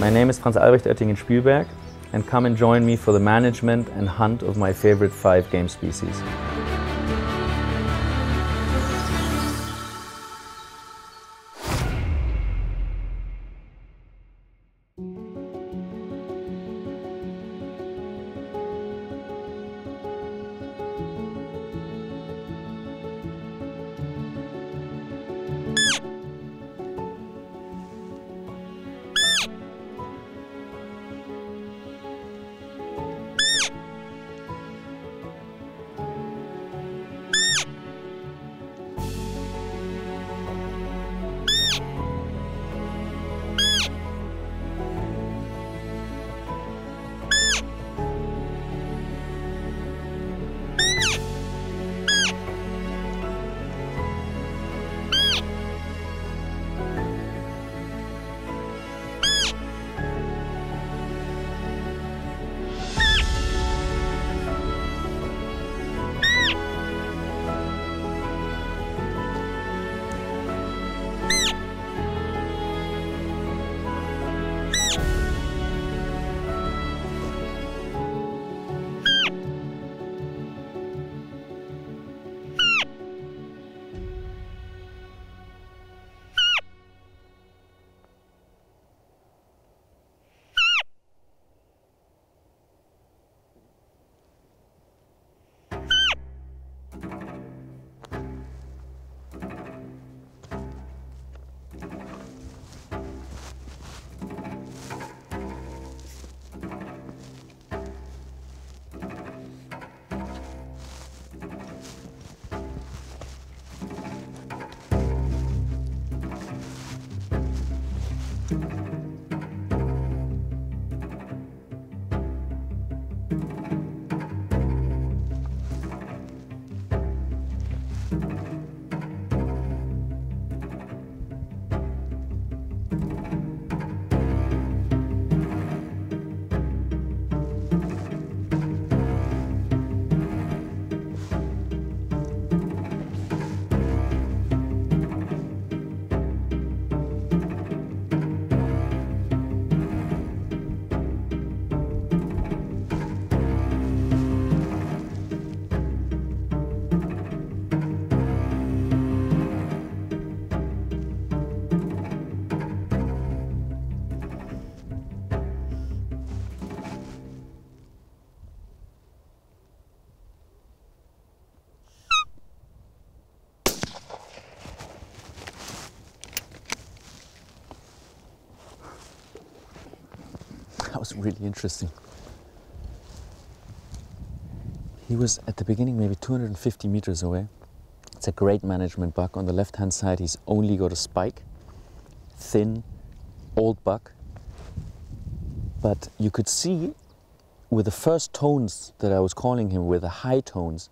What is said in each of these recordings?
My name is Franz-Albrecht Oettingen-Spielberg, and come and join me for the management and hunt of my favorite 5 game species. That was really interesting. He was at the beginning maybe 250 meters away. It's a great management buck. On the left hand side he's only got a spike, thin, old buck. But you could see with the first tones that I was calling him, with the high tones,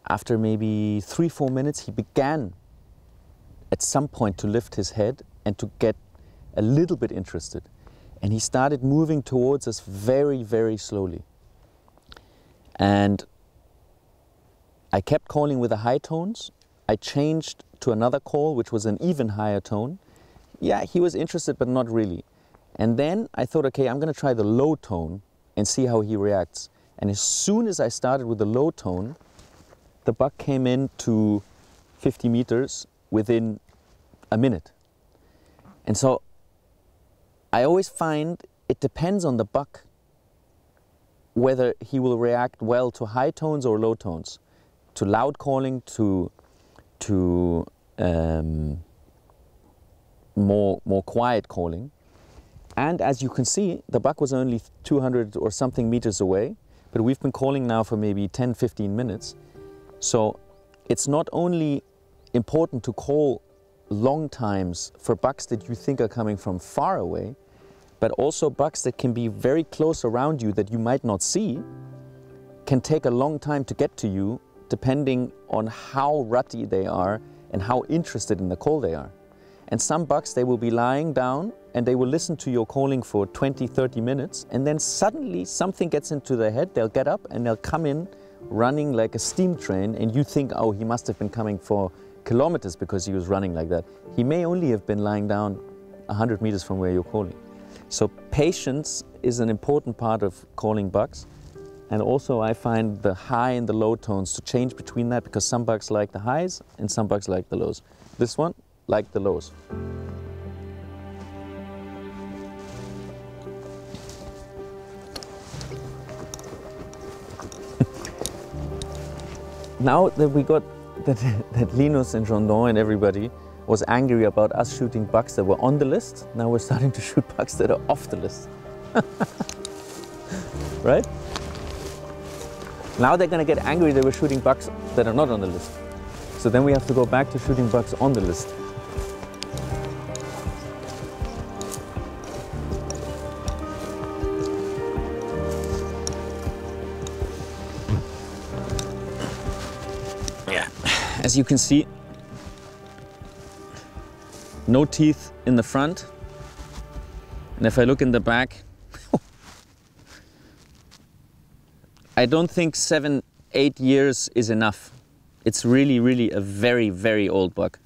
after maybe 3-4 minutes he began at some point to lift his head and to get a little bit interested. And he started moving towards us very, very slowly. And I kept calling with the high tones. I changed to another call, which was an even higher tone. Yeah, he was interested, but not really. And then I thought, okay, I'm going to try the low tone and see how he reacts. And as soon as I started with the low tone, the buck came in to 50 meters within a minute. And so I always find it depends on the buck whether he will react well to high tones or low tones, to loud calling, to more quiet calling. And as you can see, the buck was only 200 or something meters away, but we've been calling now for maybe 10-15 minutes. So it's not only important to call long times for bucks that you think are coming from far away, but also bucks that can be very close around you that you might not see, can take a long time to get to you depending on how rutty they are and how interested in the call they are. And some bucks, they will be lying down and they will listen to your calling for 20-30 minutes, and then suddenly something gets into their head, they'll get up and they'll come in running like a steam train, and you think, oh, he must have been coming for kilometers because he was running like that. He may only have been lying down 100 meters from where you're calling. So patience is an important part of calling bucks. And also I find the high and the low tones to change between that, because some bucks like the highs and some bucks like the lows. This one liked the lows. Now that we got that Linus and Jondon and everybody was angry about us shooting bucks that were on the list, now we're starting to shoot bucks that are off the list. Right? Now they're going to get angry that we're shooting bucks that are not on the list. So then we have to go back to shooting bucks on the list. Yeah, as you can see, no teeth in the front. And if I look in the back, I don't think 7, 8 years is enough. It's really, really a very, very old buck.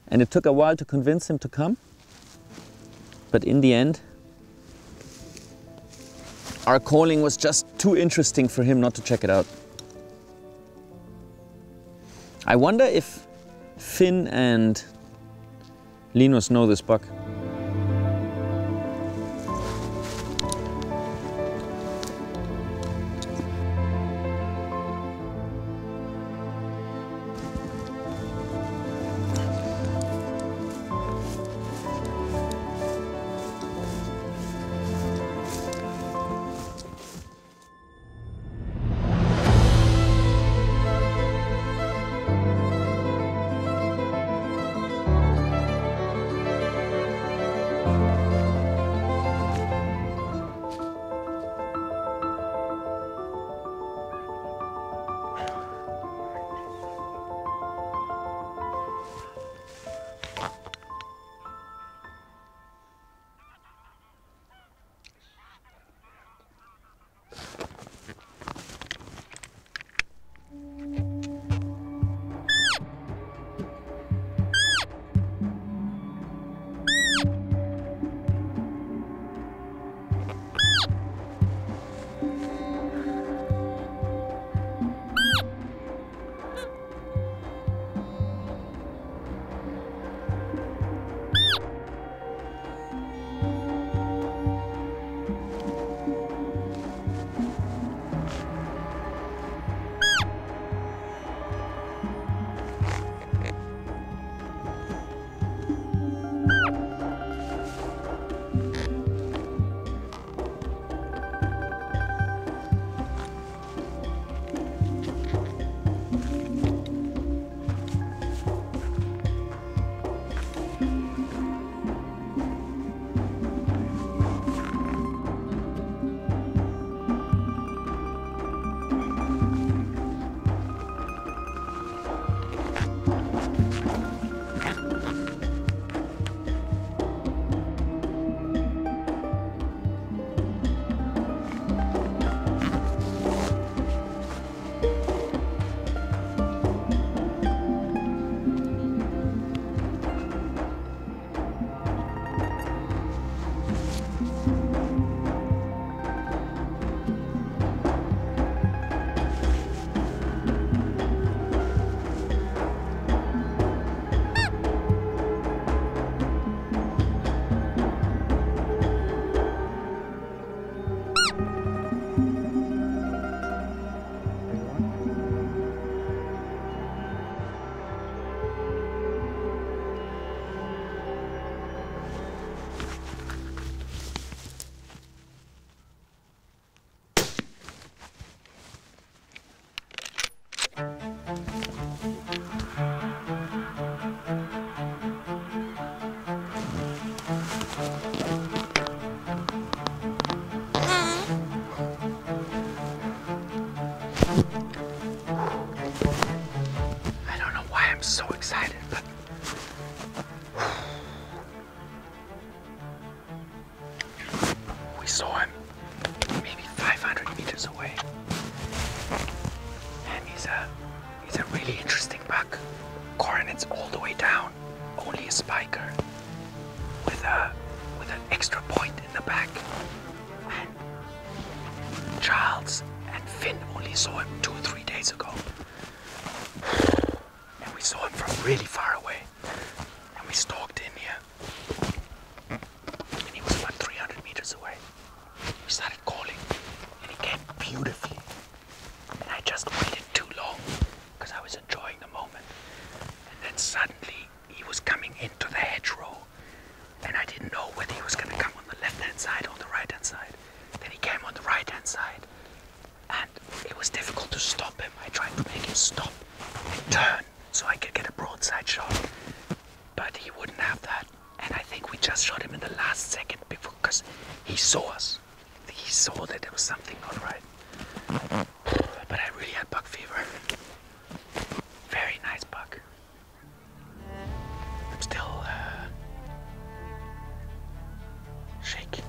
And it took a while to convince him to come. But in the end, our calling was just too interesting for him not to check it out. I wonder if Finn and Linus know this buck. saw him maybe 500 meters away. And he's a really interesting buck. Coronets all the way down, only a spiker. with an extra point in the back. And Charles and Finn only saw him 2 or 3 days ago. And we saw him from really far away. And we stalked in here. And he was about 300 meters away. We started calling and he came beautifully. And I just waited too long because I was enjoying the moment. And then suddenly he was coming into the hedgerow. And I didn't know whether he was going to come on the left-hand side or the right-hand side. Then he came on the right-hand side. And it was difficult to stop him. I tried to make him stop and turn so I could get a broadside shot. But he wouldn't have that. And I think we just shot him in the last second because he saw us. He saw that there was something not right. But I really had buck fever. Very nice buck. I'm still shaking.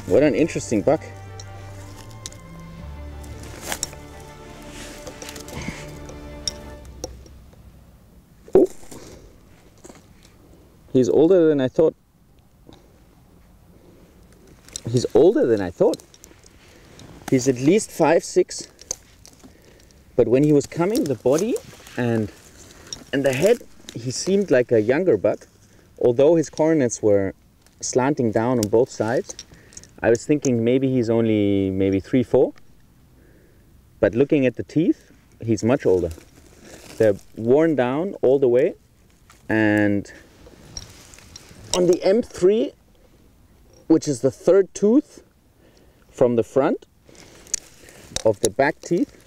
What an interesting buck. Oh, he's older than I thought. He's older than I thought. He's at least 5'6". But when he was coming, the body and the head, he seemed like a younger buck. Although his coronets were slanting down on both sides, I was thinking maybe he's only maybe 3'4". But looking at the teeth, he's much older. They're worn down all the way. And on the M3, which is the third tooth from the front of the back teeth,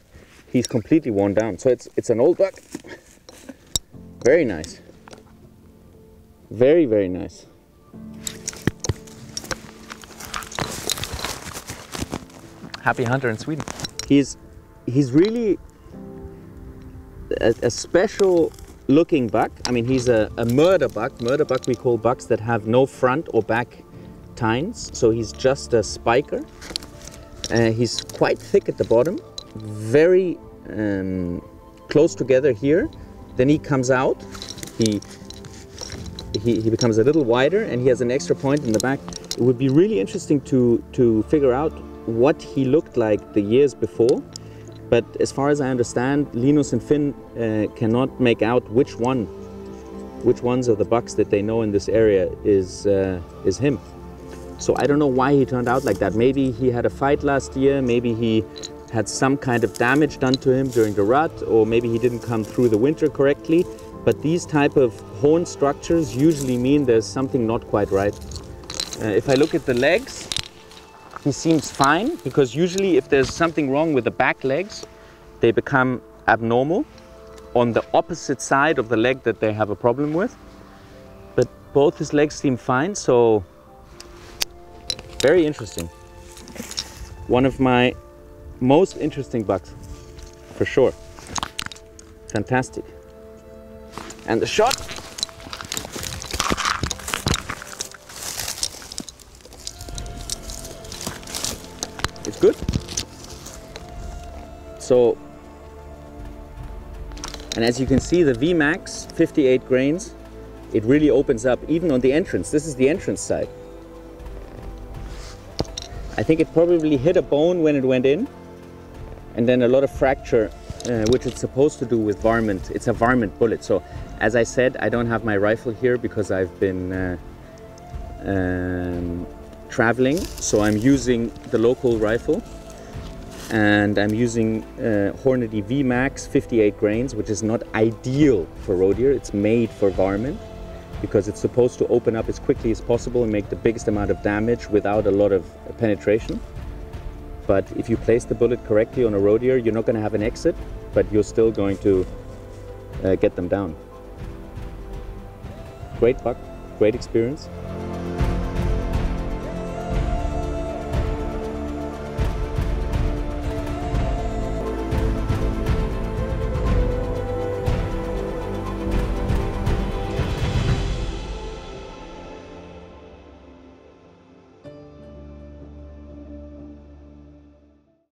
he's completely worn down. So it's an old buck. Very nice. Very, very nice. Happy hunter in Sweden. He's really a special looking buck. I mean, he's a murder buck. Murder buck we call bucks that have no front or back tines. So he's just a spiker. He's quite thick at the bottom, very close together here. Then he comes out. He becomes a little wider and he has an extra point in the back. It would be really interesting to figure out what he looked like the years before, but as far as I understand, Linus and Finn cannot make out which ones of the bucks that they know in this area is him. So I don't know why he turned out like that. Maybe he had a fight last year, maybe he had some kind of damage done to him during the rut, or maybe he didn't come through the winter correctly. But these type of horn structures usually mean there's something not quite right. If I look at the legs, he seems fine, because usually if there's something wrong with the back legs, they become abnormal on the opposite side of the leg that they have a problem with. But both his legs seem fine, so very interesting. One of my most interesting bucks, for sure. Fantastic. And the shot. It's good. So, and as you can see, the VMAX, 58 grains, it really opens up even on the entrance. This is the entrance side. I think it probably hit a bone when it went in, and then a lot of fracture, which it's supposed to do with varmint. It's a varmint bullet. So, as I said, I don't have my rifle here because I've been traveling. So I'm using the local rifle, and I'm using Hornady VMAX 58 grains, which is not ideal for roe deer. It's made for varmint because it's supposed to open up as quickly as possible and make the biggest amount of damage without a lot of penetration. But if you place the bullet correctly on a roe deer, you're not going to have an exit, but you're still going to get them down. Great buck, great experience.